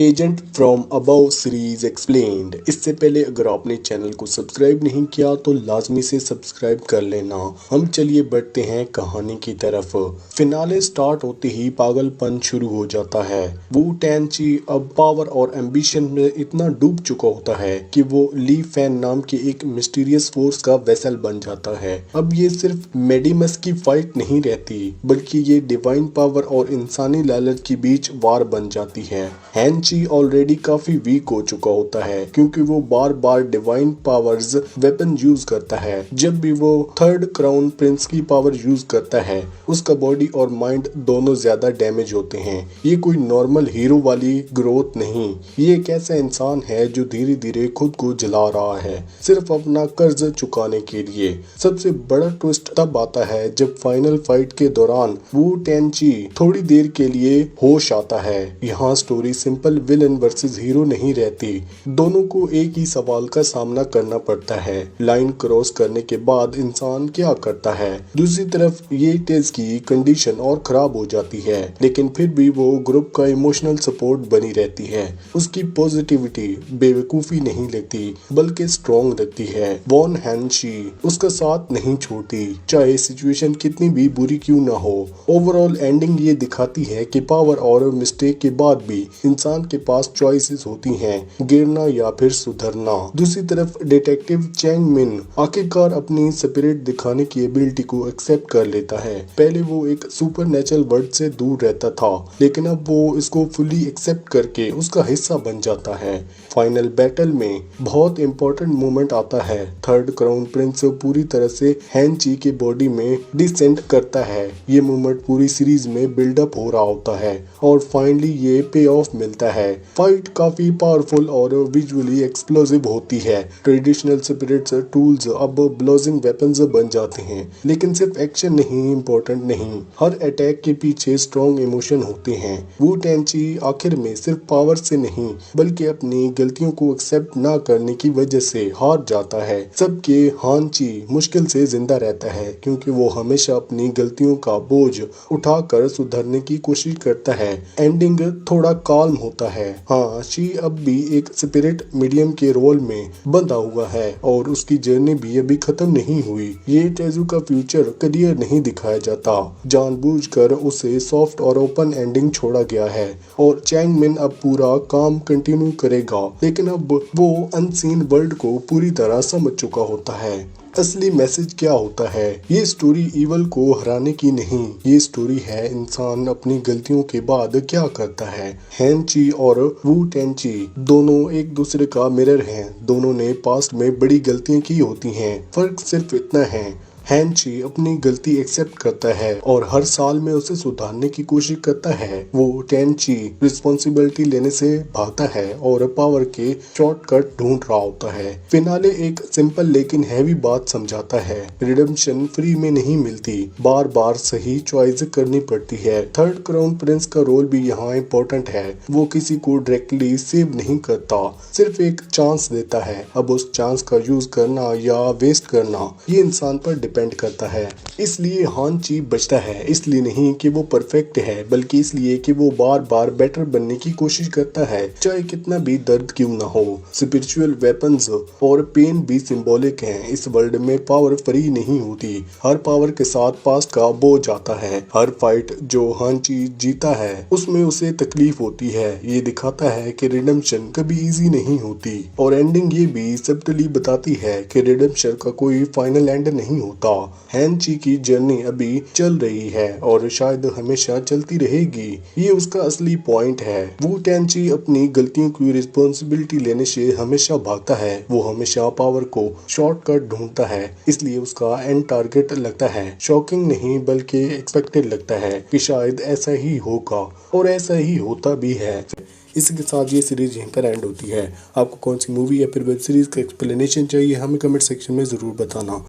Agent from above series explained. इससे पहले अगर आपने चैनल को सब्सक्राइब नहीं किया तो लाजमी से सब्सक्राइब कर लेना। हम चलिए बढ़ते हैं कहानी की तरफ। फिनाले स्टार्ट होते ही पागलपन शुरू हो जाता है। वू टेंची अब पावर और एम्बिशन में इतना डूब चुका होता है कि वो ली फैन नाम के एक मिस्टीरियस फोर्स का वेसल बन जाता है। अब ये सिर्फ मेडिमस की फाइट नहीं रहती बल्कि ये डिवाइन पावर और इंसानी लालच के बीच वार बन जाती है। हेंची ऑलरेडी काफी वीक हो चुका होता है क्योंकि वो बार बार डिवाइन पावर्स वेपन यूज करता है। जब भी वो थर्ड क्राउन प्रिंस की पावर यूज करता है उसका बॉडी और माइंड दोनों ज्यादा डैमेज होते हैं। ये कोई नॉर्मल हीरो वाली ग्रोथ नहीं, ये एक ऐसा इंसान है जो धीरे धीरे खुद को जला रहा है सिर्फ अपना कर्ज चुकाने के लिए। सबसे बड़ा ट्विस्ट तब आता है जब फाइनल फाइट के दौरान वू टेंची थोड़ी देर के लिए होश आता है। यहाँ story simple villain versus hero नहीं रहती, दोनों को एक ही सवाल का सामना करना पड़ता है, लाइन क्रॉस करने के बाद इंसान क्या करता है। दूसरी तरफ ये टेज की कंडीशन और खराब हो जाती है लेकिन फिर भी वो ग्रुप का इमोशनल सपोर्ट बनी रहती है। उसकी पॉजिटिविटी बेवकूफी नहीं लगती बल्कि स्ट्रॉन्ग लगती है। वॉन हेंशी उसका साथ नहीं छोड़ती चाहे सिचुएशन कितनी भी बुरी क्यों ना हो। ओवरऑल एंडिंग ये दिखाती है कि पावर और मिस्टेक के बाद भी इंसान के पास चॉइसेस होती हैं, गिरना या फिर सुधरना। दूसरी तरफ डिटेक्टिव चैंग मिन आखिरकार अपनी स्पिरिट दिखाने की एबिलिटी को एक्सेप्ट कर लेता है। पहले वो एक सुपरनेचुरल वर्ल्ड से दूर रहता था लेकिन अब वो इसको फुली एक्सेप्ट करके उसका हिस्सा बन जाता है। फाइनल बैटल में बहुत इंपॉर्टेंट मोमेंट आता है। थर्ड क्राउन प्रिंस पूरी तरह से हेंची के बॉडी में डिसेंट करता है। ये मोमेंट पूरी सीरीज में बिल्डअप हो रहा होता है और फाइनली ये पे ऑफ मिलता है। फाइट काफी पावरफुल और विजुअली एक्सप्लोसिव होती है। ट्रेडिशनल स्पिरिट्स टूल्स अब ब्लास्टिंग वेपन्स बन जाते हैं लेकिन सिर्फ एक्शन नहीं इम्पोर्टेंट नहीं, हर अटैक के पीछे स्ट्रॉन्ग इमोशन होते हैं। वू टेंची आखिर में सिर्फ पावर से नहीं बल्कि अपनी गलतियों को एक्सेप्ट ना करने की वजह से हार जाता है। सबके हांची मुश्किल से जिंदा रहता है क्योंकि वो हमेशा अपनी गलतियों का बोझ उठाकर सुधरने की कोशिश करता है। एंडिंग थोड़ा काल्म होता है। हाँ, शी अब भी एक स्पिरिट मीडियम के रोल में बंधा हुआ है और उसकी जर्नी भी अभी खत्म नहीं हुई। ये टेजू का फ्यूचर क्लियर नहीं दिखाया जाता, जानबूझकर उसे सॉफ्ट और ओपन एंडिंग छोड़ा गया है और चैंग मिन अब पूरा काम कंटिन्यू करेगा लेकिन अब वो अनसीन वर्ल्ड को पूरी तरह समझ चुका होता है। असली मैसेज क्या होता है? ये स्टोरी इवल को हराने की नहीं, ये स्टोरी है इंसान अपनी गलतियों के बाद क्या करता है। हेंची और वू टेंची दोनों एक दूसरे का मिरर हैं, दोनों ने पास्ट में बड़ी गलतियां की होती हैं। फर्क सिर्फ इतना है, हेंची अपनी गलती एक्सेप्ट करता है और हर साल में उसे सुधारने की कोशिश करता है। वो टेंची रिस्पॉन्सिबिलिटी लेने से भागता है और पावर के शॉर्टकट ढूंढ रहा होता है। फिनाले एक सिंपल लेकिन हैवी बात समझाता है, रिडेम्पशन फ्री में नहीं मिलती, बार बार सही चॉइस करनी पड़ती है। थर्ड क्राउन प्रिंस का रोल भी यहाँ इम्पोर्टेंट है। वो किसी को डायरेक्टली सेव नहीं करता, सिर्फ एक चांस देता है। अब उस चांस का यूज करना या वेस्ट करना ये इंसान पर डिपेंड करता है। इसलिए हांची बचता है, इसलिए नहीं कि वो परफेक्ट है बल्कि इसलिए कि वो बार बार बेटर बनने की कोशिश करता है चाहे कितना भी दर्द क्यों ना हो। स्पिरिचुअल वेपन्स और पेन भी सिंबॉलिक हैं। इस वर्ल्ड में पावर फ्री नहीं होती, हर पावर के साथ पास्ट का बोझ आता है। हर फाइट जो हांची जीता है उसमें उसे तकलीफ होती है। ये दिखाता है कि रिडेम्पशन कभी इजी नहीं होती और एंडिंग ये भी सबटली बताती है कि रिडेम्पशन का कोई फाइनल एंड नहीं होता। हेंची की जर्नी अभी चल रही है और शायद हमेशा चलती रहेगी, ये उसका असली पॉइंट है। वू टेंची अपनी गलतियों की रिस्पॉन्सिबिलिटी लेने से हमेशा भागता है, वो हमेशा पावर को शॉर्टकट ढूंढता है, इसलिए उसका एंड टारगेट लगता है शॉकिंग नहीं बल्कि एक्सपेक्टेड लगता है कि शायद ऐसा ही होगा और ऐसा ही होता भी है। इसी के साथ ये सीरीज यहीं पर एंड होती है। आपको कौन सी मूवी या फिर वेब सीरीज का एक्सप्लेनेशन चाहिए हमें कमेंट सेक्शन में जरूर बताना।